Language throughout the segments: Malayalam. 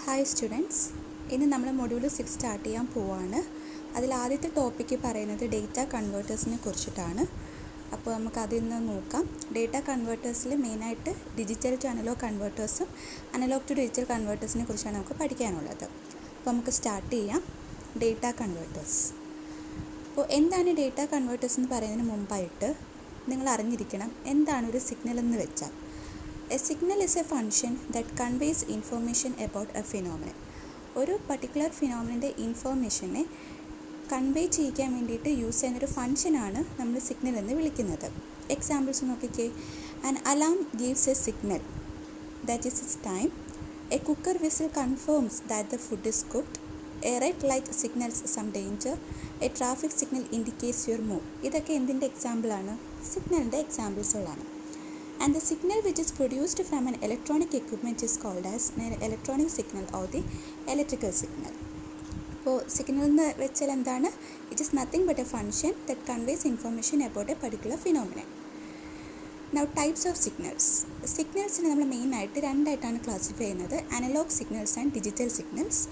ഹായ് സ്റ്റുഡൻസ്, ഇന്ന് നമ്മൾ മൊഡ്യൂൾ 6 സ്റ്റാർട്ട് ചെയ്യാൻ പോവാണ്. അതിൽ ആദ്യത്തെ ടോപ്പിക്ക് പറയുന്നത് ഡേറ്റ കൺവേർട്ടേഴ്സിനെ കുറിച്ചിട്ടാണ്. അപ്പോൾ നമുക്ക് അതിൽ നിന്ന് നോക്കാം. ഡേറ്റ കൺവേർട്ടേഴ്സിൽ മെയിനായിട്ട് ഡിജിറ്റൽ ടു അനലോഗ് കൺവേർട്ടേഴ്സും അനലോഗ് ടു ഡിജിറ്റൽ കൺവേർട്ടേഴ്സിനെ കുറിച്ചാണ് നമുക്ക് പഠിക്കാനുള്ളത്. അപ്പോൾ നമുക്ക് സ്റ്റാർട്ട് ചെയ്യാം. Data converters. അപ്പോൾ എന്താണ് ഡേറ്റ കൺവേർട്ടേഴ്സ് എന്ന് പറയുന്നതിന് മുമ്പായിട്ട് നിങ്ങൾ അറിഞ്ഞിരിക്കണം എന്താണ് ഒരു സിഗ്നൽ എന്ന് വെച്ചാൽ. A signal is a function that conveys information about a phenomenon. ഒരു പർട്ടിക്കുലർ ഫിനോമിനൻ്റെ ഇൻഫോർമേഷനെ കൺവേ ചെയ്യിക്കാൻ വേണ്ടിയിട്ട് യൂസ് ചെയ്യുന്നൊരു ഫംഗ്ഷനാണ് നമ്മൾ സിഗ്നൽ എന്ന് വിളിക്കുന്നത്. എക്സാമ്പിൾസ് നോക്കിക്കേ. An alarm gives a signal that is it's time. A cooker whistle confirms that the food is cooked. A red light signals some danger. A traffic signal indicates your move. ഇതൊക്കെ എന്തിൻ്റെ എക്സാമ്പിളാണ്? സിഗ്നലിൻ്റെ എക്സാമ്പിൾസുകളാണ്. And the signal which is produced from an electronic equipment is called as an electronic signal or the electrical signal. അപ്പോൾ സിഗ്നൽ എന്ന് വെച്ചാൽ എന്താണ്? It is nothing but a function that conveys information about a particular phenomenon. Now types of signals. സിഗ്നൽസിനെ നമ്മൾ മെയിനായിട്ട് രണ്ടായിട്ടാണ് ക്ലാസിഫൈ ചെയ്യുന്നത്: analog signals and digital signals.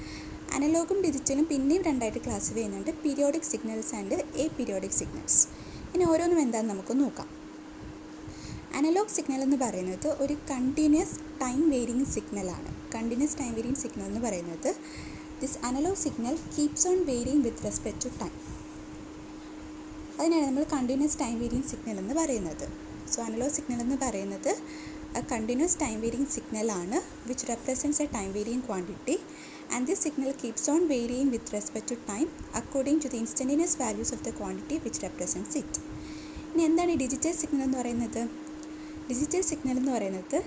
അനലോഗും ഡിജിറ്റലും പിന്നെയും രണ്ടായിട്ട് ക്ലാസിഫൈ ചെയ്യുന്നുണ്ട്: periodic signals and aperiodic signals. ഇനി ഓരോന്നും എന്താണെന്ന് നമുക്ക് നോക്കാം. അനലോഗ് സിഗ്നൽ എന്ന് പറയുന്നത് ഒരു കണ്ടിന്യൂസ് ടൈം വേരിയിങ് സിഗ്നലാണ്. കണ്ടിന്യൂസ് ടൈം വേരിയിങ് സിഗ്നൽ എന്ന് പറയുന്നത് this analogue signal keeps on varying with respect to time. അതിനാണ് നമ്മൾ കണ്ടിന്യൂസ് ടൈം വേരിയിങ് സിഗ്നൽ എന്ന് പറയുന്നത്. സോ അനലോഗ് സിഗ്നൽ എന്ന് പറയുന്നത് കണ്ടിന്യൂസ് ടൈം വേരിയിങ് സിഗ്നലാണ് which represents a time varying quantity and this signal keeps on varying with respect to time according to the instantaneous values of the quantity which represents it. ഇനി എന്താണ് ഈ ഡിജിറ്റൽ സിഗ്നൽ എന്ന് പറയുന്നത്? ഡിജിറ്റൽ സിഗ്നൽ എന്ന് പറയുന്നത്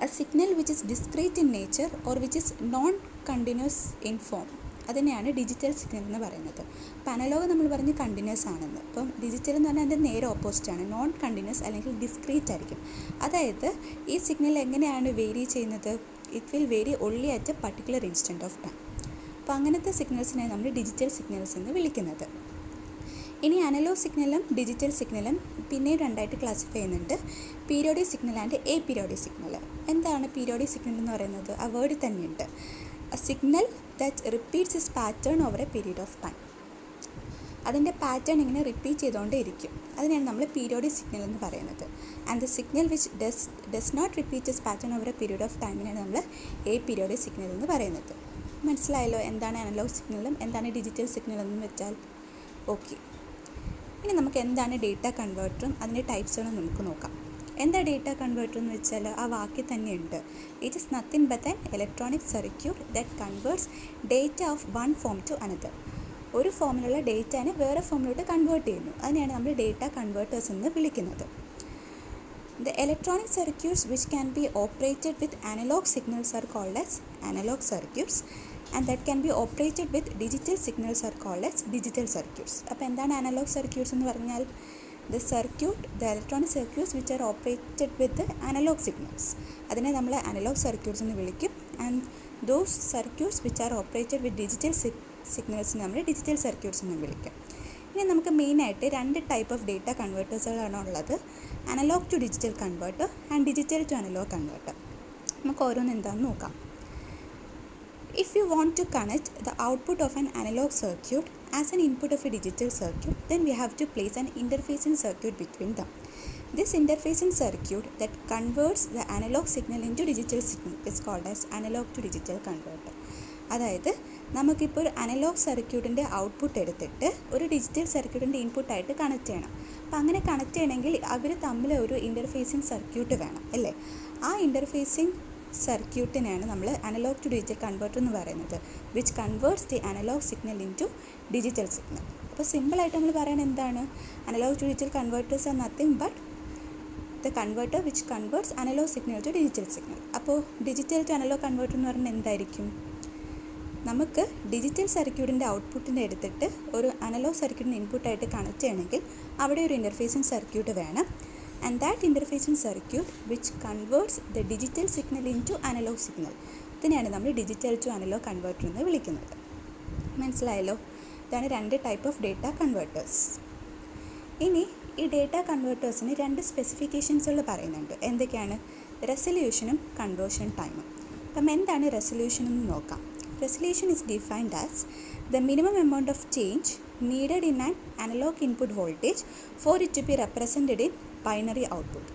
A signal which is discrete in nature or which is known continuous in form. അതിനെയാണ് ഡിജിറ്റൽ സിഗ്നൽ എന്ന് പറയുന്നത്. അപ്പോൾ അനലോഗ് നമ്മൾ പറഞ്ഞ് കണ്ടിന്യൂസ് ആണെന്ന്. അപ്പം ഡിജിറ്റൽ എന്ന് പറഞ്ഞാൽ അതിൻ്റെ നേരെ ഓപ്പോസിറ്റാണ്. നോൺ കണ്ടിന്യൂസ് അല്ലെങ്കിൽ ഡിസ്ക്രീറ്റ് ആയിരിക്കും. അതായത് ഈ സിഗ്നൽ എങ്ങനെയാണ് വേരി ചെയ്യുന്നത്? It will vary only at a particular instant of time. അപ്പോൾ അങ്ങനത്തെ സിഗ്നൽസിനെ നമ്മൾ ഡിജിറ്റൽ സിഗ്നൽസ് എന്ന് വിളിക്കുന്നത്. ഇനി അനലോഗ് സിഗ്നലും ഡിജിറ്റൽ സിഗ്നലും പിന്നെ രണ്ടായിട്ട് ക്ലാസിഫൈ ചെയ്യുന്നുണ്ട്: periodic signal and aperiodic signal. എന്താണ് പീരിയോഡിക് സിഗ്നൽ എന്ന് പറയുന്നത്? ആ വേർഡിൽ തന്നെയുണ്ട്. A signal that repeats its pattern over a period of time. അതിൻ്റെ പാറ്റേൺ ഇങ്ങനെ റിപ്പീറ്റ് ചെയ്തുകൊണ്ടേ ഇരിക്കും. അതിനാണ് നമ്മൾ പീരിയോഡിക് സിഗ്നൽ എന്ന് പറയുന്നത്. And the signal which does not repeat its pattern over a period of ടൈമിനാണ് നമ്മൾ എ പീരിയോഡിക് സിഗ്നൽ എന്ന് പറയുന്നത്. മനസ്സിലായല്ലോ എന്താണ് അനലോഗ് സിഗ്നലും എന്താണ് ഡിജിറ്റൽ സിഗ്നലെന്ന് വെച്ചാൽ? ഓക്കെ. ഇനി നമുക്ക് എന്താണ് ഡേറ്റ കൺവേർട്ടറും അതിൻ്റെ ടൈപ്സുകളും നമുക്ക് നോക്കാം. എന്താ ഡേറ്റ കൺവേർട്ടർ എന്ന് വെച്ചാൽ ആ വാക്കിൽ തന്നെയുണ്ട്: it is nothing but an electronic circuit that converts data of one form to another. ഒരു ഫോമിലുള്ള ഡേറ്റാനെ വേറെ ഫോമിലോട്ട് കൺവേർട്ട് ചെയ്യുന്നു. അതിനെയാണ് നമ്മൾ ഡേറ്റ കൺവേർട്ടേഴ്സ് എന്ന് വിളിക്കുന്നത്. The electronic circuits which can be operated with analog signals are called as analog circuits and that can be operated with digital signals are called as digital circuits. അപ്പോൾ എന്താണ് analog circuits എന്ന് പറഞ്ഞാൽ? The electronic circuits which are operated with the analog signals. അതിനെ നമ്മൾ analog circuits എന്ന് വിളിക്കും. And those circuits which are operated with digital signals നമ്മൾ digital circuits എന്ന് വിളിക്കും. ഇനി നമുക്ക് മെയിനായിട്ട് രണ്ട് ടൈപ്പ് ഓഫ് ഡേറ്റ കൺവേർട്ടേഴ്സുകളാണ് ഉള്ളത്: analogue to digital converter and digital to analogue converter. നമുക്ക് ഓരോന്ന് എന്താണെന്ന് നോക്കാം. If you want to connect the output of an analog circuit as an input of a digital circuit, then we have to place an interfacing circuit between them. This interfacing circuit that converts the analog signal into digital signal is called as analog to digital converter. അതായത് നമുക്കിപ്പോൾ ഒരു അനലോഗ് സർക്യൂട്ടിൻ്റെ ഔട്ട്പുട്ട് എടുത്തിട്ട് ഒരു ഡിജിറ്റൽ സർക്യൂട്ടിൻ്റെ ഇൻപുട്ടായിട്ട് കണക്ട് ചെയ്യണം. അപ്പോൾ അങ്ങനെ കണക്ട് ചെയ്യണമെങ്കിൽ അവർ തമ്മിൽ ഒരു ഇൻ്റർഫേസിങ് സർക്യൂട്ട് വേണം, അല്ലേ? ആ ഇൻ്റർഫേസിങ് സർക്യൂട്ടിനെയാണ് നമ്മൾ അനലോഗ് ടു ഡിജിറ്റൽ കൺവേർട്ടർ എന്ന് പറയുന്നത്, which converts the analogue signal into digital signal. അപ്പോൾ സിമ്പിളായിട്ട് നമ്മൾ പറയുന്നത് എന്താണ്? Analogue to digital converters are nothing but the converter which converts analogue signal to digital signal. അപ്പോൾ ഡിജിറ്റൽ ടു അനലോഗ് കൺവേർട്ടർ എന്ന് പറഞ്ഞാൽ എന്തായിരിക്കും? നമുക്ക് ഡിജിറ്റൽ സർക്യൂട്ടിൻ്റെ ഔട്ട്പുട്ടിൻ്റെ എടുത്തിട്ട് ഒരു അനലോഗ് സർക്യൂട്ടിൻ്റെ ഇൻപുട്ടായിട്ട് കണക്ട് ചെയ്യണമെങ്കിൽ അവിടെ ഒരു ഇൻ്റർഫേസിങ് സർക്യൂട്ട് വേണം. And that interfacing circuit which converts the digital signal into analogue signal. ഇതിനെയാണ് നമ്മൾ ഡിജിറ്റൽ ടു അനലോഗ് കൺവേർട്ടർ എന്ന് വിളിക്കുന്നത്. മനസ്സിലായല്ലോ? ഇതാണ് രണ്ട് ടൈപ്പ് ഓഫ് ഡേറ്റ കൺവേർട്ടേഴ്സ്. ഇനി ഈ ഡേറ്റ കൺവേർട്ടേഴ്സിന് രണ്ട് സ്പെസിഫിക്കേഷൻസുകൾ പറയുന്നുണ്ട്. എന്തൊക്കെയാണ്? റെസൊല്യൂഷനും കൺവേർഷൻ ടൈമും. അപ്പം എന്താണ് റെസൊല്യൂഷൻ എന്ന് നോക്കാം. Resolution is defined as the minimum amount of change needed in an analogue input voltage for it to be represented in binary output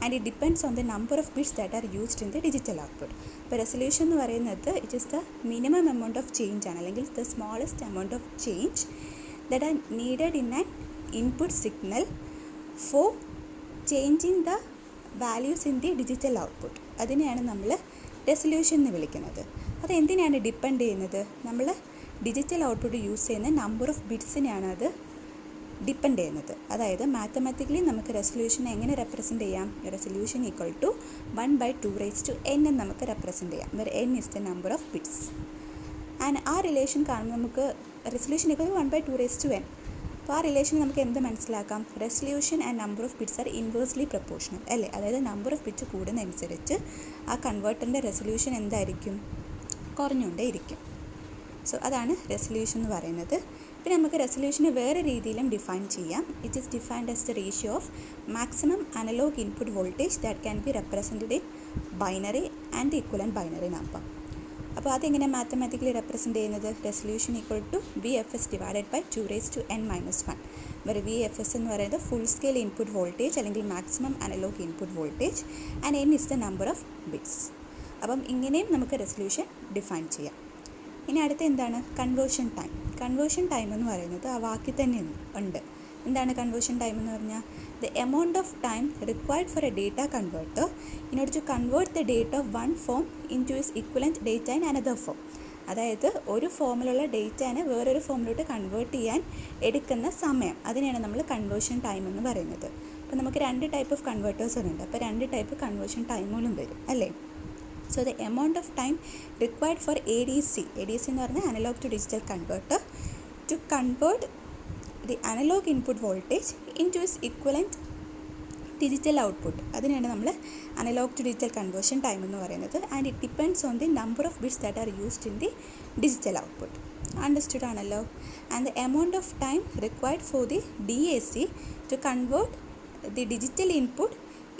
and it depends on the number of bits that are used in the digital output. ഇപ്പോൾ റെസൊല്യൂഷൻ എന്ന് പറയുന്നത് it is the minimum amount of change ആണ്, അല്ലെങ്കിൽ the smallest amount of change that are needed in an input signal for changing the values in the digital output. അതിനെയാണ് നമ്മൾ റെസൊല്യൂഷൻ എന്ന് വിളിക്കുന്നത്. അത് എന്തിനാണ് ഡിപ്പെൻഡ് ചെയ്യുന്നത്? നമ്മൾ ഡിജിറ്റൽ ഔട്ട്പുട്ട് യൂസ് ചെയ്യുന്ന നമ്പർ ഓഫ് ബിറ്റ്സിനെയാണ് അത് ഡിപ്പെൻഡ് ചെയ്യുന്നത്. അതായത് മാത്തമാറ്റിക്കലി നമുക്ക് റെസൊല്യൂഷനെ എങ്ങനെ റെപ്രസെൻറ്റ് ചെയ്യാം? റെസൊല്യൂഷൻ ഈക്വൽ ടു 1/2n എന്ന് നമുക്ക് റെപ്രസെൻറ്റ് ചെയ്യാം, where n is the number of bits. And ആ റിലേഷൻ കാണുമ്പോൾ നമുക്ക് റെസൊല്യൂഷൻ ഈക്വൽ ടു 1/2n. അപ്പോൾ ആ റിലേഷൻ നമുക്ക് എന്ത് മനസ്സിലാക്കാം? Resolution and number of bits R inversely proportional അല്ലേ? അതായത് നമ്പർ ഓഫ് ബിറ്റ്സ് കൂടുന്നതനുസരിച്ച് ആ കൺവേർട്ടറിൻ്റെ റെസൊല്യൂഷൻ എന്തായിരിക്കും? കുറഞ്ഞുകൊണ്ടേ ഇരിക്കും. സോ അതാണ് റെസൊല്യൂഷൻ എന്ന് പറയുന്നത്. പിന്നെ നമുക്ക് റെസൊല്യൂഷനെ വേറെ രീതിയിലും ഡിഫൈൻ ചെയ്യാം. It is defined as the ratio of maximum analogue input voltage that can be represented in binary and equivalent binary number. അപ്പോൾ അതെങ്ങനെ മാത്തമാറ്റിക്കലി റെപ്രസെൻറ്റ് ചെയ്യുന്നത്? Resolution equal to VFS divided by 2n-1, where VFS എന്ന് പറയുന്നത് ഫുൾ സ്കെയിൽ ഇൻപുട്ട് വോൾട്ടേജ് അല്ലെങ്കിൽ maximum analogue input voltage and n is the number of bits. അപ്പം ഇങ്ങനെയും നമുക്ക് റെസൊല്യൂഷൻ ഡിഫൈൻ ചെയ്യാം. ഇനി അടുത്ത എന്താണ്? Conversion time. കൺവേർഷൻ ടൈം എന്ന് പറയുന്നത് ആ വാക്കിൽ തന്നെ ഉണ്ട്. എന്താണ് കൺവേർഷൻ ടൈം എന്ന് പറഞ്ഞാൽ? The amount of time required for a data converter in order to convert the data of one form into is equivalent data in another form. അതായത് ഒരു ഫോമിലുള്ള ഡേറ്റാനെ വേറൊരു ഫോമിലോട്ട് കൺവേർട്ട് ചെയ്യാൻ എടുക്കുന്ന സമയം, അതിനെയാണ് നമ്മൾ കൺവേർഷൻ ടൈം എന്ന് പറയുന്നത്. അപ്പോൾ നമുക്ക് 2 ടൈപ്പ് ഓഫ് കൺവേർട്ടേഴ്സ് ഉണ്ട്. അപ്പോൾ 2 ടൈപ്പ് കൺവേർഷൻ ടൈമുകളും വരും അല്ലേ? So the amount of time required for ADC എന്ന് പറഞ്ഞാൽ analogue to digital converter to convert the analog input voltage into its equivalent digital output, അതിനാണ് നമ്മൾ analog to digital conversion time എന്ന് പറയുന്നത്. And it depends on the number of bits that are used in the digital output. Understood ആണല്ലോ? And the amount of time required for the DAC to convert the digital input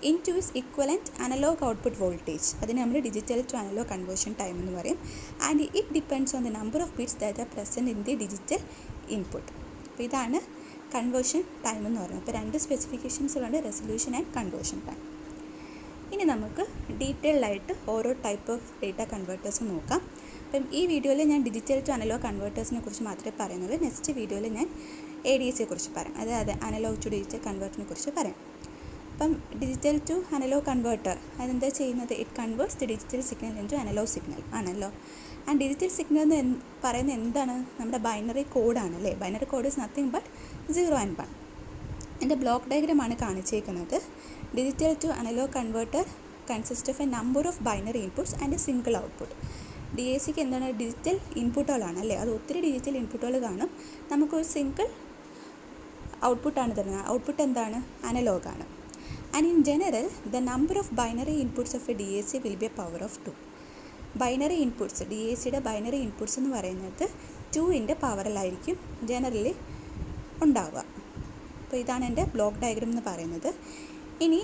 into its equivalent analog output voltage, അതിന് നമ്മൾ digital to analog conversion time എന്ന് പറയും. And it depends on the number of bits that are present in the digital input. അപ്പോൾ ഇതാണ് കൺവേർഷൻ ടൈം എന്ന് പറയുന്നത്. അപ്പോൾ 2 സ്പെസിഫിക്കേഷൻസുകളുണ്ട്, റെസൊല്യൂഷൻ ആൻഡ് കൺവേർഷൻ ടൈം. ഇനി നമുക്ക് ഡീറ്റെയിൽഡായിട്ട് ഓരോ ടൈപ്പ് ഓഫ് ഡേറ്റ കൺവേർട്ടേഴ്സ് നോക്കാം. അപ്പം ഈ വീഡിയോയിൽ ഞാൻ ഡിജിറ്റൽ ടു അനലോഗ് കൺവേർട്ടേഴ്സിനെ കുറിച്ച് മാത്രമേ പറയുന്നുള്ളൂ. നെക്സ്റ്റ് വീഡിയോയിൽ ഞാൻ ADC കുറിച്ച് പറയാം, അതായത് അനലോഗ് ടു ഡിജിറ്റൽ കൺവേർട്ടറിനെ കുറിച്ച് പറയാം. അപ്പം ഡിജിറ്റൽ ടു അനലോഗ് കൺവേർട്ടർ അതെന്താ ചെയ്യുന്നത്? It converts the digital signal into analogue signal ആണല്ലോ. ആൻഡ് ഡിജിറ്റൽ സിഗ്നൽ എന്ന് പറയുന്നത് എന്താണ്? നമ്മുടെ ബൈനറി കോഡാണ് അല്ലേ? Binary code is nothing but 0 and 1. എൻ്റെ ബ്ലോക്ക് ഡയഗ്രമാണ് കാണിച്ചേക്കുന്നത്. Digital to analogue converter consist of a number of binary inputs and a single output. DACക്ക് എന്താണ്? ഡിജിറ്റൽ ഇൻപുട്ടുകളാണ് അല്ലേ? അത് ഒത്തിരി ഡിജിറ്റൽ ഇൻപുട്ടുകൾ കാണും. നമുക്കൊരു സിംഗിൾ ഔട്ട്പുട്ടാണ് തരുന്നത്. ഔട്ട്പുട്ട് എന്താണ്? അനലോഗാണ്. And in general, the number of binary inputs of a DAC will be a power of 2. Binary inputs, DACയുടെ ബൈനറി ഇൻപുട്ട്സ് എന്ന് പറയുന്നത് 2ൻ്റെ പവറിലായിരിക്കും ജനറലി ഉണ്ടാവുക. അപ്പോൾ ഇതാണ് എൻ്റെ ബ്ലോക്ക് ഡയഗ്രാം എന്ന് പറയുന്നത്. ഇനി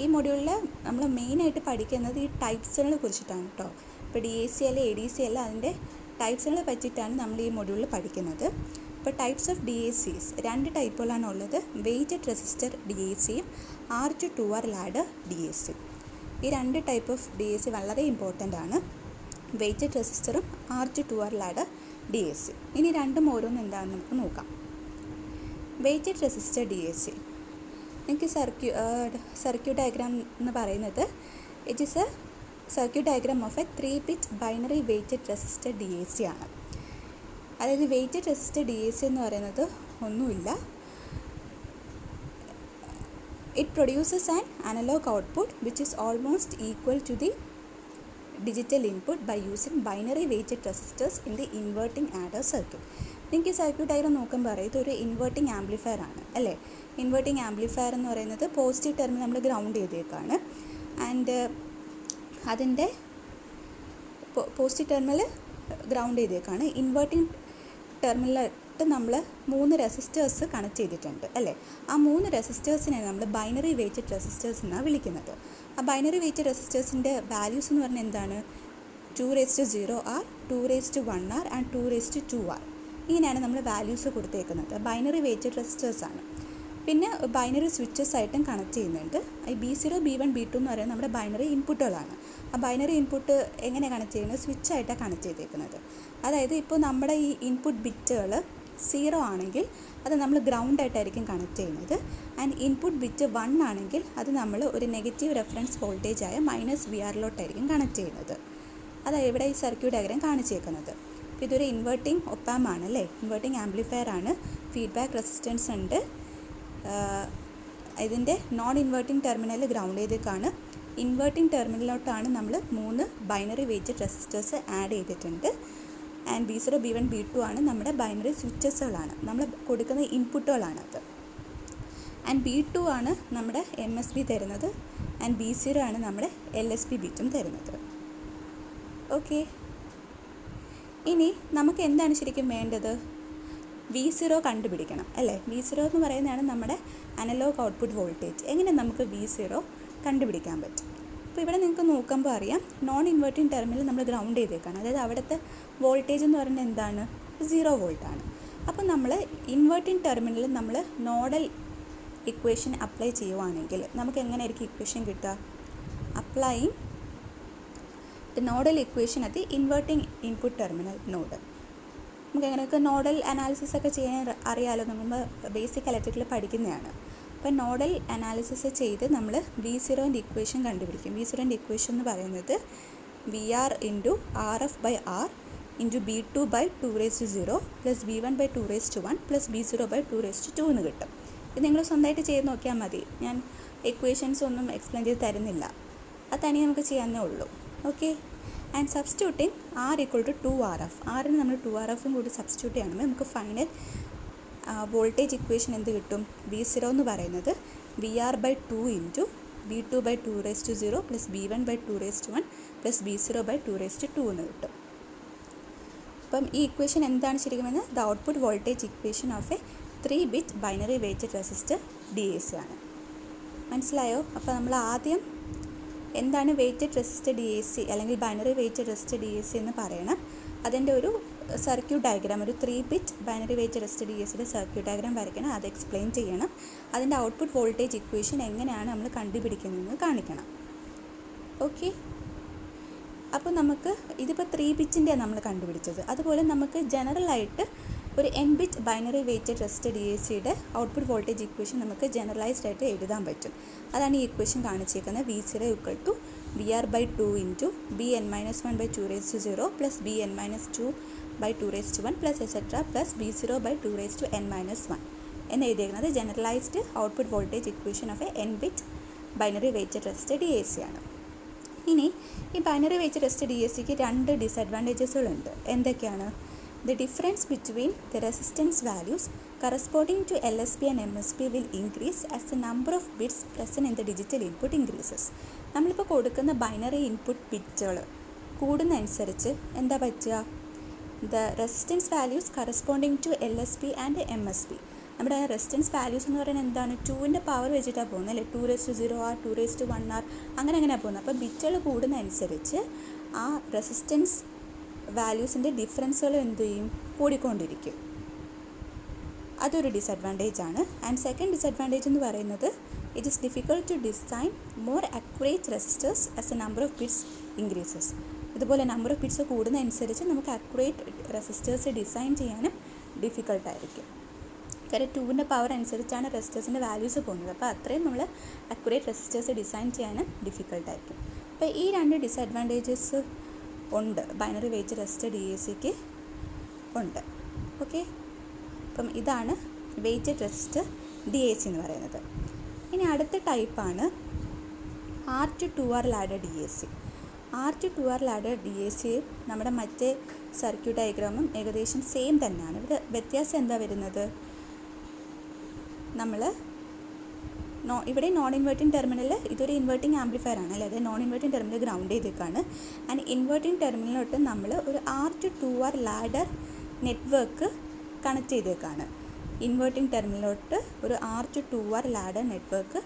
ഈ മൊഡ്യൂളിൽ നമ്മൾ മെയിനായിട്ട് പഠിക്കുന്നത് ഈ ടൈപ്സുകളെ കുറിച്ചിട്ടാണ് കേട്ടോ. ഇപ്പോൾ DAC അല്ല ADC അല്ല, അതിൻ്റെ ടൈപ്സുകളെ പറ്റിയിട്ടാണ് നമ്മൾ ഈ മൊഡ്യൂളിൽ പഠിക്കുന്നത്. ഇപ്പോൾ ടൈപ്സ് ഓഫ് DACs 2 ടൈപ്പുകളാണ് ഉള്ളത്. വെയ്റ്റഡ് റെസിസ്റ്റർ DACയും R2R ലാഡർ DAC. ഈ 2 ടൈപ്പ് ഓഫ് DAC വളരെ ഇമ്പോർട്ടൻ്റ് ആണ്, വെയ്റ്റഡ് റെസിസ്റ്ററും R2R ലാഡർ DAC. ഇനി രണ്ടും ഓരോന്നും എന്താണെന്ന് നമുക്ക് നോക്കാം. വെയ്റ്റഡ് റെസിസ്റ്റർ DAC, എനിക്ക് സർക്യൂട്ട് ഡയഗ്രാം എന്ന് പറയുന്നത് it is a circuit diagram of a 3-bit binary weighted resistor DAC ആണ്. അതായത് വെയ്റ്റഡ് റെസിസ്റ്റർ DAC എന്ന് പറയുന്നത് ഒന്നുമില്ല, it produces an analogue output which is almost equal to the digital input by using binary weighted resistors in the inverting adder circuit. നിങ്ങൾക്ക് ഈ സർക്യൂട്ട് ഡയഗ്രാം നോക്കുമ്പോൾ അറിയാം ഇതൊരു ഇൻവേർട്ടിംഗ് ആംപ്ലിഫയർ ആണ് അല്ലേ? ഇൻവേർട്ടിംഗ് ആംപ്ലിഫയർ എന്ന് പറയുന്നത് പോസിറ്റീവ് ടെർമിനൽ നമ്മൾ ഗ്രൗണ്ട് ചെയ്തേക്കാണ്. ആൻഡ് അതിൻ്റെ പോസിറ്റീവ് ടെർമിനൽ ഗ്രൗണ്ട് ചെയ്തേക്കാണ്. ഇൻവേർട്ടിംഗ് ടെർമിനലിട്ട് നമ്മൾ 3 റെസിസ്റ്റേഴ്സ് കണക്ട് ചെയ്തിട്ടുണ്ട് അല്ലേ? ആ 3 റെസിസ്റ്റേഴ്സിനെ നമ്മൾ ബൈനറി വെയ്റ്റഡ് റെസിസ്റ്റേഴ്സ് എന്നാണ് വിളിക്കുന്നത്. ആ ബൈനറി വെയ്റ്റഡ് റെസിസ്റ്റേഴ്സിൻ്റെ വാല്യൂസ് എന്ന് പറഞ്ഞാൽ എന്താണ്? 2⁻0R, 2⁻1R and 2⁻2R. ഇങ്ങനെയാണ് നമ്മൾ വാല്യൂസ് കൊടുത്തേക്കുന്നത്. ബൈനറി വെയ്റ്റഡ് റെസിസ്റ്റേഴ്സാണ്. പിന്നെ ബൈനറി സ്വിച്ചസ് ആയിട്ടും കണക്ട് ചെയ്യുന്നുണ്ട്. ഈ B0, B1, B2 എന്ന് പറയുന്നത് നമ്മുടെ ബൈനറി ഇൻപുട്ടുകളാണ്. ആ ബൈനറി ഇൻപുട്ട് എങ്ങനെ കണക്ട് ചെയ്യുന്നത്? സ്വിച്ചായിട്ടാണ് കണക്ട് ചെയ്തേക്കുന്നത്. അതായത് ഇപ്പോൾ നമ്മുടെ ഈ ഇൻപുട്ട് ബിറ്റുകൾ 0 ആണെങ്കിൽ അത് നമ്മൾ ഗ്രൗണ്ട് ആയിട്ടായിരിക്കും കണക്ട് ചെയ്യുന്നത്. ആൻഡ് ഇൻപുട്ട് ബിറ്റ് 1 ആണെങ്കിൽ അത് നമ്മൾ ഒരു നെഗറ്റീവ് റെഫറൻസ് വോൾട്ടേജായ -VR കണക്ട് ചെയ്യുന്നത്. അതാണ് ഇവിടെ ഈ സർക്യൂട്ട് ഡയഗ്രം കാണിച്ചേക്കുന്നത്. അപ്പോൾ ഇതൊരു ഇൻവെർട്ടിംഗ് ഒപ്പാമ്പ് ആണല്ലേ, ഇൻവെർട്ടിംഗ് ആംപ്ലിഫയർ ആണ്. ഫീഡ്ബാക്ക് റെസിസ്റ്റൻസ് ഉണ്ട്. ഇതിൻ്റെ നോൺ ഇൻവെർട്ടിംഗ് ടെർമിനൽ ഗ്രൗണ്ട് ചെയ്തേക്കാണ്. ഇൻവെർട്ടിംഗ് ടെർമിനലിലോട്ടാണ് നമ്മൾ 3 ബൈനറി വെയ്റ്റഡ് റെസിസ്റ്റേഴ്സ് ആഡ് ചെയ്തിട്ടുണ്ട്. ആൻഡ് B0, B1, B2 ആണ് നമ്മുടെ ബൈനറി സ്വിച്ചസുകളാണ്, നമ്മൾ കൊടുക്കുന്ന ഇൻപുട്ടുകളാണത്. ആൻഡ് B2 ആണ് നമ്മുടെ MSB തരുന്നത്. ആൻഡ് B0 ആണ് നമ്മുടെ LSB ബിറ്റും തരുന്നത്. ഓക്കെ, ഇനി നമുക്ക് എന്താണ് ശരിക്കും വേണ്ടത്? V0 കണ്ടുപിടിക്കണം അല്ലേ. V0 എന്ന് പറയുന്നതാണ് നമ്മുടെ അനലോഗ് ഔട്ട്പുട്ട് വോൾട്ടേജ്. എങ്ങനെ നമുക്ക് V0 കണ്ടുപിടിക്കാൻ പറ്റും? അപ്പോൾ ഇവിടെ നിങ്ങൾക്ക് നോക്കുമ്പോൾ അറിയാം, നോൺ ഇൻവെർട്ടിംഗ് ടെർമിനൽ നമ്മൾ ഗ്രൗണ്ട് ചെയ്തേക്കാണ്. അതായത് അവിടുത്തെ വോൾട്ടേജ് എന്ന് പറയുന്നത് എന്താണ്? 0 വോൾട്ടാണ്. അപ്പോൾ നമ്മൾ ഇൻവെർട്ടിംഗ് ടെർമിനലിൽ നമ്മൾ നോഡൽ ഇക്വേഷൻ അപ്ലൈ ചെയ്യുവാണെങ്കിൽ നമുക്ക് എങ്ങനെയായിരിക്കും ഇക്വേഷൻ കിട്ടുക? Applying the nodal equation at the inverting input terminal node. നമുക്ക് എങ്ങനെയൊക്കെ നോഡൽ അനാലിസിസ് ഒക്കെ ചെയ്യാൻ അറിയാമല്ലോ, നമ്മൾ ബേസിക് ഇലക്ട്രിക്കൽ പഠിക്കുന്നതാണ്. അപ്പോൾ നോഡൽ അനാലിസിസ് ചെയ്ത് നമ്മൾ V0ൻ്റെ ഇക്വേഷൻ കണ്ടുപിടിക്കും. V0ൻ്റെ ഇക്വേഷൻ എന്ന് പറയുന്നത് VR × RF/R × B2/2⁻0 + V1/2⁻1 + B0/2⁻2 എന്ന് കിട്ടും. ഇത് നിങ്ങൾ സ്വന്തമായിട്ട് ചെയ്ത് നോക്കിയാൽ മതി. ഞാൻ ഇക്വേഷൻസ് ഒന്നും എക്സ്പ്ലെയിൻ ചെയ്ത് തരുന്നില്ല, അത് തനി നമുക്ക് ചെയ്യാവുന്നേ ഉള്ളൂ. Okay, and substituting R = 2RF. ആറിന് നമ്മൾ 2RFും കൂടി സബ്സ്റ്റിറ്റ്യൂട്ട് ചെയ്യണമെങ്കിൽ നമുക്ക് ഫൈനൽ വോൾട്ടേജ് ഇക്വേഷൻ എന്ത് കിട്ടും? V0 എന്ന് പറയുന്നത് VR/2 × B2/2⁻0 + B1/2⁻1 + B0/2⁻2 എന്ന് കിട്ടും. അപ്പം ഈ ഇക്വേഷൻ എന്താണ് ശരിക്കുമെന്ന്? The output voltage equation of a 3-bit binary weighted resistor DAC ആണ്. മനസ്സിലായോ? അപ്പോൾ നമ്മൾ ആദ്യം എന്താണ് വെയ്റ്റഡ് റെസിസ്റ്റർ DAC അല്ലെങ്കിൽ ബൈനറി വെയ്റ്റഡ് റെസിസ്റ്റർ DAC എന്ന് പറയണം. അതിൻ്റെ ഒരു സർക്യൂട്ട് ഡയഗ്രാം, ഒരു 3-bit ബൈനറി വെയ്റ്റഡ് റെസിസ്റ്റർ DACയുടെ സർക്യൂട്ട് ഡയഗ്രാം വരയ്ക്കണം, അത് എക്സ്പ്ലെയിൻ ചെയ്യണം. അതിൻ്റെ ഔട്ട്പുട്ട് വോൾട്ടേജ് ഇക്വേഷൻ എങ്ങനെയാണ് നമ്മൾ കണ്ടുപിടിക്കുന്നതെന്ന് കാണിക്കണം. ഓക്കെ, അപ്പോൾ നമുക്ക് ഇതിപ്പോൾ 3-bitൻ്റെയാണ് നമ്മൾ കണ്ടുപിടിച്ചത്. അതുപോലെ നമുക്ക് ജനറലായിട്ട് ഒരു n-bit ബൈനറി വെയ്റ്റഡ് റെസിസ്റ്റർ DACയുടെ ഔട്ട്പുട്ട് വോൾട്ടേജ് ഇക്വേഷൻ നമുക്ക് ജനറലൈസ്ഡ് ആയിട്ട് എഴുതാൻ പറ്റും. അതാണ് ഈ ഇക്വേഷൻ കാണിച്ചിരിക്കുന്നത്. V0 = VR/2 × Bn-1/2⁻0 + Bn-2/2⁻1 + etc. + B0/2⁻n-1 എന്ന് എഴുതിയിരിക്കുന്നത് generalised output voltage equation of a n-bit binary weighted resistor DAC ആണ്. ഇനി ഈ ബൈനറി വെയ്റ്റഡ് റെസിസ്റ്റർ DACക്ക് 2 ഡിസഡ്വാൻറ്റേജസുകളുണ്ട്. എന്തൊക്കെയാണ്? The difference between the resistance values corresponding to LSB and MSB will increase as the number of bits present in the digital input increases. നമ്മളിപ്പോൾ കൊടുക്കുന്ന ബൈനറി ഇൻപുട്ട് ബിറ്റുകൾ കൂടുന്നതനുസരിച്ച് എന്താ പറ്റുക? The resistance values corresponding to LSB and MSB. നമ്മുടെ റെസിസ്റ്റൻസ് വാല്യൂസ് എന്ന് പറയുന്നത് എന്താണ്? 2ൻ്റെ പവർ വെച്ചിട്ടാണ് പോകുന്നത് അല്ലേ. 2⁻0R, 2⁻1R അങ്ങനെയാണ് പോകുന്നത്. അപ്പോൾ ബിറ്റുകൾ കൂടുന്നതനുസരിച്ച് ആ റെസിസ്റ്റൻസ് വാല്യൂസിൻ്റെ ഡിഫറൻസുകൾ എന്ത് ചെയ്യും? കൂടിക്കൊണ്ടിരിക്കും. അതൊരു ഡിസഡ്വാൻറ്റേജ് ആണ്. ആൻഡ് സെക്കൻഡ് ഡിസഡ്വാൻറ്റേജ് എന്ന് പറയുന്നത് it is difficult to design more accurate resistors as a number of bits increases. ഇതുപോലെ നമ്പർ ഓഫ് ബിറ്റ്സ് കൂടുന്നതനുസരിച്ച് നമുക്ക് അക്യുറേറ്റ് റെസിസ്റ്റേഴ്സ് ഡിസൈൻ ചെയ്യാനും ഡിഫിക്കൾട്ടായിരിക്കും. കാര്യം 2ൻ്റെ പവർ അനുസരിച്ചാണ് റെസിസ്റ്റേഴ്സിൻ്റെ വാല്യൂസ് പോകുന്നത്. അപ്പോൾ അത്രയും നമ്മൾ അക്യുറേറ്റ് റെസിസ്റ്റേഴ്സ് ഡിസൈൻ ചെയ്യാനും ഡിഫിക്കൾട്ടായിരിക്കും. അപ്പോൾ ഈ 2 ഡിസഡ്വാൻറ്റേജസ് ഉണ്ട് ബൈനറി വെയ്റ്റഡ് റെസിസ്റ്റർ DACക്ക് ഉണ്ട്. ഓക്കെ, അപ്പം ഇതാണ് വെയ്റ്റഡ് റെസിസ്റ്റർ DAC എന്ന് പറയുന്നത്. ഇനി അടുത്ത ടൈപ്പാണ് R2R ladder DAC. R2R ladder DAC നമ്മുടെ മറ്റേ സർക്യൂട്ട് ഡയഗ്രാമും ഏകദേശം സെയിം തന്നെയാണ്. ഇവിടെ വ്യത്യാസം എന്താ വരുന്നത്? നമ്മൾ ഇവിടെ നോൺ ഇൻവെർട്ടിംഗ് ടെർമിനൽ, ഇതൊരു ഇൻവെർട്ടിംഗ് ആംപ്ലിഫയർ ആണ് അല്ലേ. അതായത് നോൺ ഇൻവെർട്ടിംഗ് ടെർമിനൽ ഗ്രൗണ്ട് ചെയ്തേക്കാണ്. ആൻഡ് ഇൻവെർട്ടിംഗ് ടെർമിനലിലോട്ട് നമ്മൾ ഒരു R2R ലാഡർ നെറ്റ്വർക്ക് കണക്ട് ചെയ്തേക്കാണ്. ഇൻവെർട്ടിംഗ് ടെർമിനലിലോട്ട് ഒരു R2R ലാഡർ നെറ്റ്വർക്ക്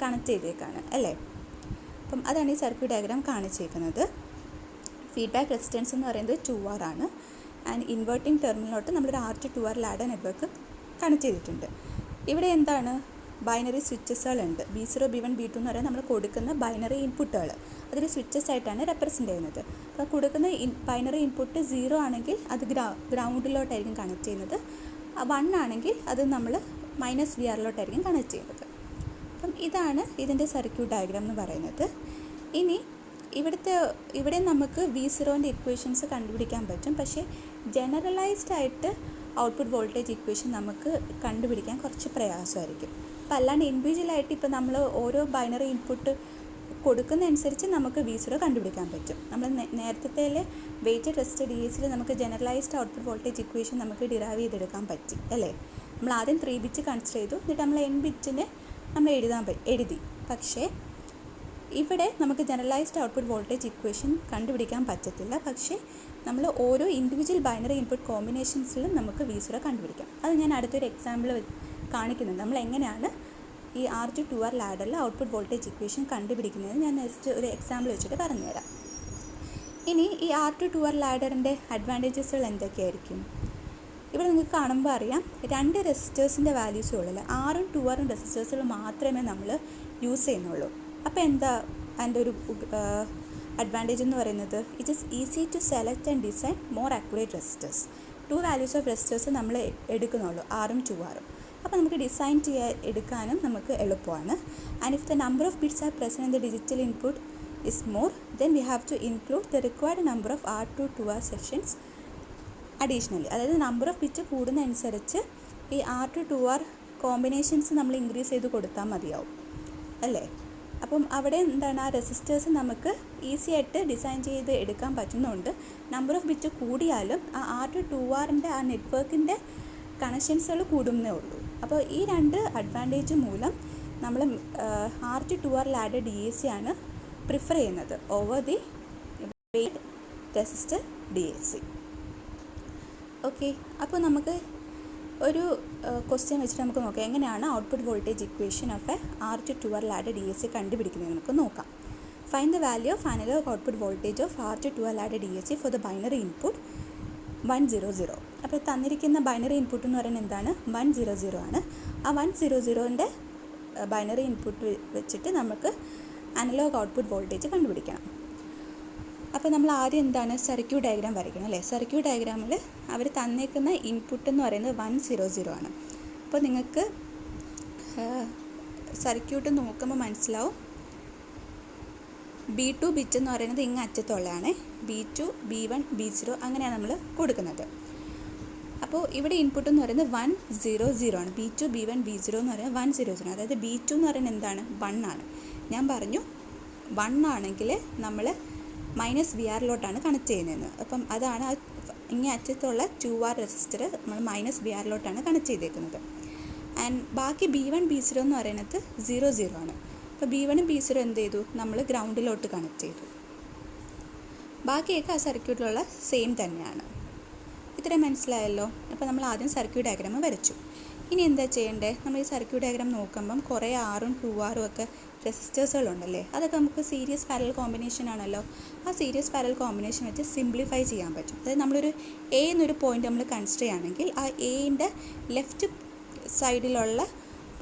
കണക്ട് ചെയ്തേക്കാണ് അല്ലേ. അപ്പം അതാണ് ഈ സർക്യൂട്ട് ഡയഗ്രാം കാണിച്ചേക്കുന്നത്. ഫീഡ്ബാക്ക് റെസിസ്റ്റൻസ് എന്ന് പറയുന്നത് 2R ആണ്. ആൻഡ് ഇൻവേർട്ടിംഗ് ടെർമിനലോട്ട് നമ്മളൊരു R2 2R ladder network connect ചെയ്തിട്ടുണ്ട്. ഇവിടെ എന്താണ്, ബൈനറി സ്വിച്ചസുകളുണ്ട്. B0 B1 B2 എന്ന് പറയുന്നത് നമ്മൾ കൊടുക്കുന്ന ബൈനറി ഇൻപുട്ടുകൾ, അതൊരു സ്വിച്ചസ് ആയിട്ടാണ് റെപ്രസെൻ്റ് ചെയ്യുന്നത്. അപ്പോൾ കൊടുക്കുന്ന ബൈനറി ഇൻപുട്ട് 0 ആണെങ്കിൽ അത് ഗ്രൗണ്ടിലോട്ടായിരിക്കും കണക്ട് ചെയ്യുന്നത്, 1 ആണെങ്കിൽ അത് നമ്മൾ -VR കണക്ട് ചെയ്യുന്നത്. അപ്പം ഇതാണ് ഇതിൻ്റെ സർക്യൂട്ട് ഡയഗ്രാം എന്ന് പറയുന്നത്. ഇനി ഇവിടെ നമുക്ക് V0ൻ്റെ ഇക്വേഷൻസ് കണ്ടുപിടിക്കാൻ പറ്റും, പക്ഷേ ജനറലൈസ്ഡ് ആയിട്ട് ഔട്ട്പുട്ട് വോൾട്ടേജ് ഇക്വേഷൻ നമുക്ക് കണ്ടുപിടിക്കാൻ കുറച്ച് പ്രയാസമായിരിക്കും. അപ്പോൾ അല്ലാണ്ട് ഇൻഡിവിജ്വലായിട്ട് ഇപ്പോൾ നമ്മൾ ഓരോ ബൈനറി ഇൻപുട്ട് കൊടുക്കുന്നതനുസരിച്ച് നമുക്ക് V0 കണ്ടുപിടിക്കാൻ പറ്റും. നമ്മൾ നേരത്തെ വെയ്റ്റഡ് റെസിസ്റ്റഡ് DACയിൽ നമുക്ക് ജനറലൈസ്ഡ് ഔട്ട്പുട്ട് വോൾട്ടേജ് ഇക്വേഷൻ നമുക്ക് ഡിറൈവ് ചെയ്തെടുക്കാൻ പറ്റി അല്ലേ. നമ്മൾ ആദ്യം 3 ബിറ്റ് കൺസിഡർ ചെയ്തു, എന്നിട്ട് നമ്മൾ n ബിറ്റിന് നമ്മൾ എഴുതി. പക്ഷേ ഇവിടെ നമുക്ക് ജനറലൈസ്ഡ് ഔട്ട്പുട്ട് വോൾട്ടേജ് ഇക്വേഷൻ കണ്ടുപിടിക്കാൻ പറ്റത്തില്ല, പക്ഷേ നമ്മൾ ഓരോ ഇൻഡിവിജ്വൽ ബൈനറി ഇൻപുട്ട് കോമ്പിനേഷൻസിലും നമുക്ക് V0 കണ്ടുപിടിക്കാം. അത് ഞാൻ അടുത്തൊരു എക്സാമ്പിൾ കാണിക്കുന്നുണ്ട്. നമ്മൾ എങ്ങനെയാണ് ഈ R2 2R ലാഡറിൽ output voltage equation കണ്ടുപിടിക്കുന്നത് ഞാൻ നെക്സ്റ്റ് ഒരു എക്സാമ്പിൾ വെച്ചിട്ട് പറഞ്ഞുതരാം. ഇനി ഈ R2 2R ലാഡറിൻ്റെ അഡ്വാൻറ്റേജസുകൾ എന്തൊക്കെയായിരിക്കും? ഇവിടെ നിങ്ങൾക്ക് കാണുമ്പോൾ അറിയാം, 2 റെസിസ്റ്റേഴ്സിൻ്റെ വാല്യൂസേ ഉള്ളൂ. R ഉം 2Rഉം റെസിസ്റ്റേഴ്സുകൾ മാത്രമേ നമ്മൾ യൂസ് ചെയ്യുന്നുള്ളൂ. അപ്പോൾ എന്താ അതിൻ്റെ ഒരു അഡ്വാൻറ്റേജ് എന്ന് പറയുന്നത്, it is easy to select and design more accurate resistors. 2 values of resistors നമ്മൾ എടുക്കുന്നുള്ളൂ, R ഉം 2Rഉം. അപ്പോൾ നമുക്ക് ഡിസൈൻ എടുക്കാനും നമുക്ക് എളുപ്പമാണ്. And if the number of bits are present in the digital input is more, then we have to include the required number of R2 2R sections additionally. അതായത് നമ്പർ ഓഫ് ബിറ്റ് കൂടുന്നതനുസരിച്ച് ഈ R2 2R കോമ്പിനേഷൻസ് നമ്മൾ ഇൻക്രീസ് ചെയ്ത് കൊടുത്താൽ മതിയാവും അല്ലേ. അപ്പം അവിടെ എന്താണ്, ആ റെസിസ്റ്റേഴ്സ് നമുക്ക് ഈസി ആയിട്ട് ഡിസൈൻ ചെയ്ത് എടുക്കാൻ പറ്റുന്നുണ്ട്. നമ്പർ ഓഫ് ബിറ്റ് കൂടിയാലും ആ R2 2Rൻ്റെ ആ നെറ്റ്വർക്കിൻ്റെ കണക്ഷൻസുകൾ കൂടുന്നേ ഉള്ളൂ. അപ്പോൾ ഈ 2 അഡ്വാൻറ്റേജ് മൂലം നമ്മൾ R2 2R ലാഡർ DAC ആണ് പ്രിഫർ ചെയ്യുന്നത് over the weighted resistor DAC. Okay, അപ്പോൾ നമുക്ക് ഒരു ക്വസ്റ്റ്യൻ വെച്ചിട്ട് നമുക്ക് നോക്കാം എങ്ങനെയാണ് output voltage equation of a R2 2R ladder DAC കണ്ടുപിടിക്കുന്നത് നമുക്ക് നോക്കാം. Find the value of analogue output voltage of R2 2R ladder DAC for the binary input 100. അപ്പോൾ തന്നിരിക്കുന്ന ബൈനറി ഇൻപുട്ട് എന്ന് പറയുന്നത് എന്താണ്, 100 ആണ്. ആ 100ൻ്റെ ബൈനറി ഇൻപുട്ട് വെച്ചിട്ട് നമുക്ക് അനലോഗ് ഔട്ട്പുട്ട് വോൾട്ടേജ് കണ്ടുപിടിക്കണം. അപ്പോൾ നമ്മൾ ആദ്യം എന്താണ്, സർക്യൂട്ട് ഡയഗ്രാം വരയ്ക്കണം അല്ലേ. സർക്യൂട്ട് ഡയഗ്രാമിൽ അവർ തന്നേക്കുന്ന ഇൻപുട്ട് എന്ന് പറയുന്നത് 100 ആണ്. അപ്പോൾ നിങ്ങൾക്ക് സർക്യൂട്ട് നോക്കുമ്പോൾ മനസ്സിലാവും, B2 ബിറ്റ് എന്ന് പറയുന്നത് ഇങ്ങ് അറ്റത്തുള്ളതാണ്, B2 B1 B0 അങ്ങനെയാണ് നമ്മൾ കൊടുക്കുന്നത്. അപ്പോൾ ഇവിടെ ഇൻപുട്ട് എന്ന് പറയുന്നത് 100 ആണ്. B2 B1 B0 എന്ന് പറയുന്നത് 100. അതായത് B2 എന്ന് പറയുന്നത് എന്താണ്, 1 ആണ്. ഞാൻ പറഞ്ഞു 1 ആണെങ്കിൽ നമ്മൾ -VR കണക്ട് ചെയ്യുന്നതെന്ന്. അപ്പം അതാണ് ഇങ്ങനെ അറ്റത്തുള്ള 2R റെസിസ്റ്റർ നമ്മൾ -VR കണക്ട് ചെയ്തേക്കുന്നത്. ആൻഡ് ബാക്കി B1 B0 എന്ന് പറയുന്നത് 00 ആണ്. അപ്പോൾ B1 B0 എന്ത് ചെയ്തു, നമ്മൾ ഗ്രൗണ്ടിലോട്ട് കണക്ട് ചെയ്തു. ബാക്കിയൊക്കെ ആ സർക്യൂട്ടിലുള്ള സെയിം തന്നെയാണ്. ഇത്രയും മനസ്സിലായല്ലോ. അപ്പോൾ നമ്മൾ ആദ്യം സർക്യൂട്ട് ഡയഗ്രാം വരച്ചു. ഇനി എന്താ ചെയ്യേണ്ടത്, നമ്മൾ ഈ സർക്യൂട്ട് ഡയഗ്രാം നോക്കുമ്പം കുറേ R ഉം 2Rഉം ഒക്കെ റെസിസ്റ്റേഴ്സുകളുണ്ടല്ലേ, അതൊക്കെ നമുക്ക് സീരീസ് പാരലൽ കോമ്പിനേഷൻ ആണല്ലോ. ആ സീരീസ് പാരലൽ കോമ്പിനേഷൻ വെച്ച് സിംപ്ലിഫൈ ചെയ്യാൻ പറ്റും. അതായത് നമ്മളൊരു A എന്നൊരു പോയിൻ്റ് നമ്മൾ കൺസിഡർ ചെയ്യുകയാണെങ്കിൽ ആ Aൻ്റെ ലെഫ്റ്റ് സൈഡിലുള്ള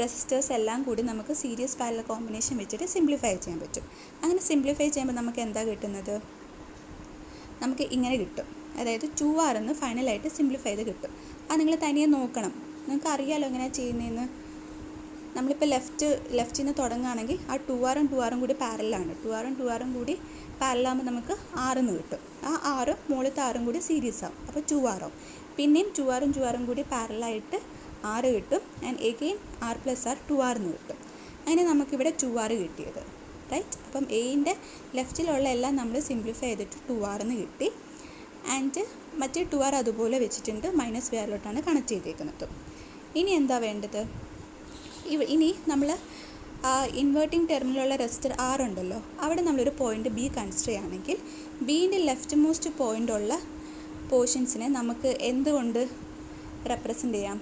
റെസിസ്റ്റേഴ്സ് എല്ലാം കൂടി നമുക്ക് സീരീസ് പാരലൽ കോമ്പിനേഷൻ വെച്ചിട്ട് സിംപ്ലിഫൈ ചെയ്യാൻ പറ്റും. അങ്ങനെ സിംപ്ലിഫൈ ചെയ്യുമ്പോൾ നമുക്ക് എന്താ കിട്ടുന്നത്, നമുക്ക് ഇങ്ങനെ കിട്ടും. അതായത് 2R എന്ന് ഫൈനലായിട്ട് സിംപ്ലിഫൈ ചെയ്ത് കിട്ടും. അത് നിങ്ങൾ തനിയെ നോക്കണം, നിങ്ങൾക്ക് അറിയാമല്ലോ എങ്ങനെയാണ് ചെയ്യുന്നതെന്ന്. നമ്മളിപ്പോൾ ലെഫ്റ്റിൽ നിന്ന് തുടങ്ങുകയാണെങ്കിൽ ആ 2Rഉം 2Rഉം കൂടി പാരലാണ്. 2Rഉം കൂടി പാരലാകുമ്പോൾ നമുക്ക് 6 എന്ന് കിട്ടും. ആ 6ഉം മുകളിലത്തെ 6ഉം കൂടി സീരീസ് ആവും, അപ്പോൾ 2R ആവും. പിന്നെയും 2Rഉം കൂടി പാരലായിട്ട് 6 കിട്ടും. ആൻഡ് എഗെയിൻ R+R 2R എന്ന് കിട്ടും. അങ്ങനെ നമുക്കിവിടെ 2R കിട്ടിയത്, റൈറ്റ്. അപ്പം Aൻ്റെ ലെഫ്റ്റിലുള്ള എല്ലാം നമ്മൾ സിംപ്ലിഫൈ ചെയ്തിട്ട് 2R എന്ന് കിട്ടി. ആൻഡ് മറ്റേ 2R അതുപോലെ വെച്ചിട്ടുണ്ട്, -VR കണക്ട് ചെയ്തേക്കുന്നത്. ഇനി എന്താ വേണ്ടത്, ഇനി നമ്മൾ ഇൻവേർട്ടിംഗ് ടെർമിനലുള്ള റെസിസ്റ്റർ R ഉണ്ടല്ലോ, അവിടെ നമ്മളൊരു പോയിൻ്റ് B കൺസിഡർ ചെയ്യുകയാണെങ്കിൽ ബീൻ്റെ ലെഫ്റ്റ് മോസ്റ്റ് പോയിൻ്റ് ഉള്ള പോർഷൻസിനെ നമുക്ക് എന്തുകൊണ്ട് റെപ്രസെൻ്റ് ചെയ്യാം,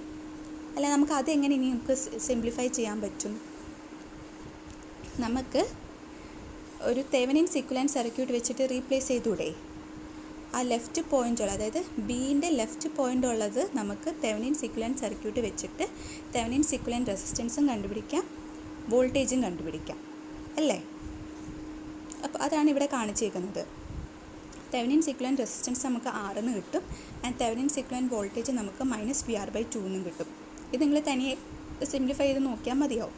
അല്ല നമുക്ക് അതെങ്ങനെ ഇനി നമുക്ക് സിംപ്ലിഫൈ ചെയ്യാൻ പറ്റും. നമുക്ക് ഒരു തെവെനിൻ ഇക്വിവാലന്റ് സർക്യൂട്ട് വെച്ചിട്ട് റീപ്ലേസ് ചെയ്തൂടെ. ആ ലെഫ്റ്റ് പോയിൻ്റ് ഉള്ളത്, അതായത് ബീൻ്റെ ലെഫ്റ്റ് പോയിൻ്റ് ഉള്ളത് നമുക്ക് തെവനിൻസ് ഇക്വിവലൻറ്റ് സർക്യൂട്ട് വെച്ചിട്ട് തെവനിൻസ് ഇക്വിവലൻറ്റ് റെസിസ്റ്റൻസും കണ്ടുപിടിക്കാം, വോൾട്ടേജും കണ്ടുപിടിക്കാം അല്ലേ. അപ്പോൾ അതാണ് ഇവിടെ കാണിച്ചേക്കുന്നത്. തെവനിൻസ് ഇക്വിവലൻറ്റ് റെസിസ്റ്റൻസ് നമുക്ക് R എന്ന് കിട്ടും, ആൻഡ് തെവനിൻസ് ഇക്വിവലൻറ്റ് വോൾട്ടേജ് നമുക്ക് -VR/2 എന്നും കിട്ടും. ഇത് നിങ്ങൾ തനിയെ സിംപ്ലിഫൈ ചെയ്ത് നോക്കിയാൽ മതിയാവും.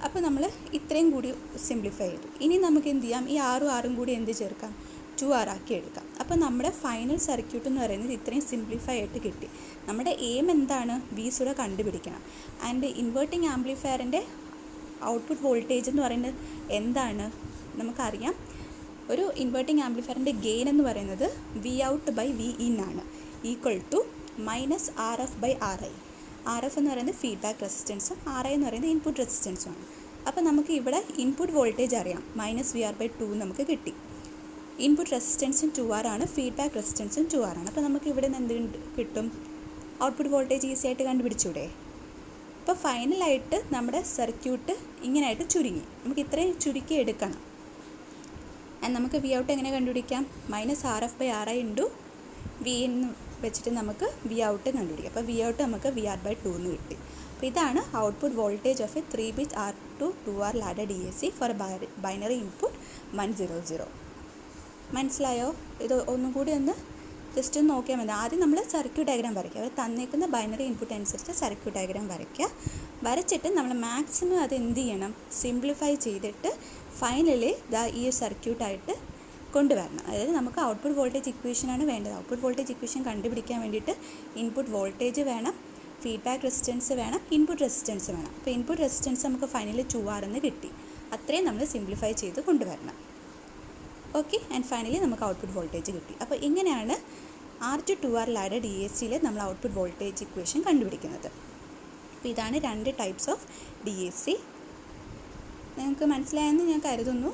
അപ്പോൾ നമ്മൾ ഇത്രയും കൂടി സിംപ്ലിഫൈ ചെയ്തു. ഇനി നമുക്ക് എന്ത് ചെയ്യാം, ഈ ആറും കൂടി എന്ത് ചേർക്കാം, 2R ആക്കി എടുക്കാം. അപ്പോൾ നമ്മുടെ ഫൈനൽ സർക്യൂട്ട് എന്ന് പറയുന്നത് ഇത്രയും സിംപ്ലിഫൈ ആയിട്ട് കിട്ടി. നമ്മുടെ എയിം എന്താണ്, V's കൂടെ കണ്ടുപിടിക്കണം. ആൻഡ് ഇൻവേർട്ടിംഗ് ആംപ്ലിഫയറിൻ്റെ ഔട്ട്പുട്ട് വോൾട്ടേജ് എന്ന് പറയുന്നത് എന്താണ് നമുക്കറിയാം. ഒരു ഇൻവേർട്ടിംഗ് ആംപ്ലിഫയറിൻ്റെ ഗെയിൻ എന്ന് പറയുന്നത് Vout/Vin ആണ്, ഈക്വൽ ടു -RF/RI. RF എന്ന് പറയുന്നത് ഫീഡ്ബാക്ക് റെസിസ്റ്റൻസും RI എന്ന് പറയുന്നത് ഇൻപുട്ട് റെസിസ്റ്റൻസുമാണ്. അപ്പോൾ നമുക്ക് ഇവിടെ ഇൻപുട്ട് വോൾട്ടേജ് അറിയാം, -VR/2 നമുക്ക് കിട്ടി. ഇൻപുട്ട് റെസിസ്റ്റൻസും 2R ആണ്, ഫീഡ്ബാക്ക് റെസിസ്റ്റൻസും 2R ആണ്. അപ്പോൾ നമുക്ക് ഇവിടെ നിന്ന് എന്ത് കിട്ടും, ഔട്ട്പുട്ട് വോൾട്ടേജ് ഈസി ആയിട്ട് കണ്ടുപിടിച്ചൂടെ. അപ്പോൾ ഫൈനലായിട്ട് നമ്മുടെ സർക്യൂട്ട് ഇങ്ങനെയായിട്ട് ചുരുങ്ങി. നമുക്ക് ഇത്രയും ചുരുക്കി എടുക്കണം. ആൻഡ് നമുക്ക് Vout എങ്ങനെ കണ്ടുപിടിക്കാം, -RF/RI × Vin വെച്ചിട്ട് നമുക്ക് Vout കണ്ടുപിടിക്കാം. അപ്പോൾ Vout നമുക്ക് VR/2 എന്ന് കിട്ടി. അപ്പോൾ ഇതാണ് output voltage of a 3-bit R2 ladder DAC for binary input 100. മനസ്സിലായോ? ഇത് ഒന്നും കൂടി ഒന്ന് ജസ്റ്റ് ഒന്ന് നോക്കിയാൽ മതി. ആദ്യം നമ്മൾ സർക്യൂട്ട് ഡയഗ്രാം വരയ്ക്കുക. അവർ തന്നേക്കുന്ന ബൈനറി ഇൻപുട്ട് അനുസരിച്ച് സർക്യൂട്ട് ഡയഗ്രാം വരയ്ക്കുക. വരച്ചിട്ട് നമ്മൾ മാക്സിമം അത് എന്ത് ചെയ്യണം, സിംപ്ലിഫൈ ചെയ്തിട്ട് ഫൈനലി ഈ സർക്യൂട്ടായിട്ട് കൊണ്ടുവരണം. അതായത് നമുക്ക് ഔട്ട്പുട്ട് വോൾട്ടേജ് ഇക്വേഷനാണ് വേണ്ടത്. ഔട്ട്പുട്ട് വോൾട്ടേജ് ഇക്വേഷൻ കണ്ടുപിടിക്കാൻ വേണ്ടിയിട്ട് ഇൻപുട്ട് വോൾട്ടേജ് വേണം, ഫീഡ്ബാക്ക് റെസിസ്റ്റൻസ് വേണം, ഇൻപുട്ട് റെസിസ്റ്റൻസ് വേണം. അപ്പോൾ ഇൻപുട്ട് റെസിസ്റ്റൻസ് നമുക്ക് ഫൈനലി 2R എന്ന് കിട്ടി. അത്രയും നമ്മൾ സിംപ്ലിഫൈ ചെയ്ത് കൊണ്ടുവരണം. ഓക്കെ, ആൻഡ് ഫൈനലി നമുക്ക് ഔട്ട്പുട്ട് വോൾട്ടേജ് കിട്ടി. അപ്പോൾ ഇങ്ങനെയാണ് R2 ലാഡർ DACയിൽ നമ്മൾ ഔട്ട്പുട്ട് വോൾട്ടേജ് ഇക്വേഷൻ കണ്ടുപിടിക്കുന്നത്. അപ്പോൾ ഇതാണ് 2 ടൈപ്സ് ഓഫ് DAC. നിങ്ങൾക്ക് മനസ്സിലായെന്ന് ഞാൻ കരുതുന്നു.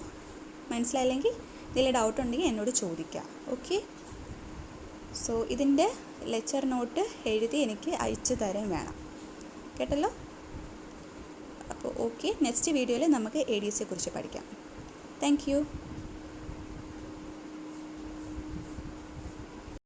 മനസ്സിലായില്ലെങ്കിൽ ഇതിൽ ഡൗട്ട് ഉണ്ടെങ്കിൽ എന്നോട് ചോദിക്കാം. ഓക്കെ, സോ ഇതിൻ്റെ ലെക്ചർ നോട്ട് എഴുതി എനിക്ക് അയച്ചു തരാൻ വേണം, കേട്ടല്ലോ. അപ്പോൾ ഓക്കെ, നെക്സ്റ്റ് വീഡിയോയിൽ നമുക്ക് ADC കുറിച്ച് പഠിക്കാം. Thank you.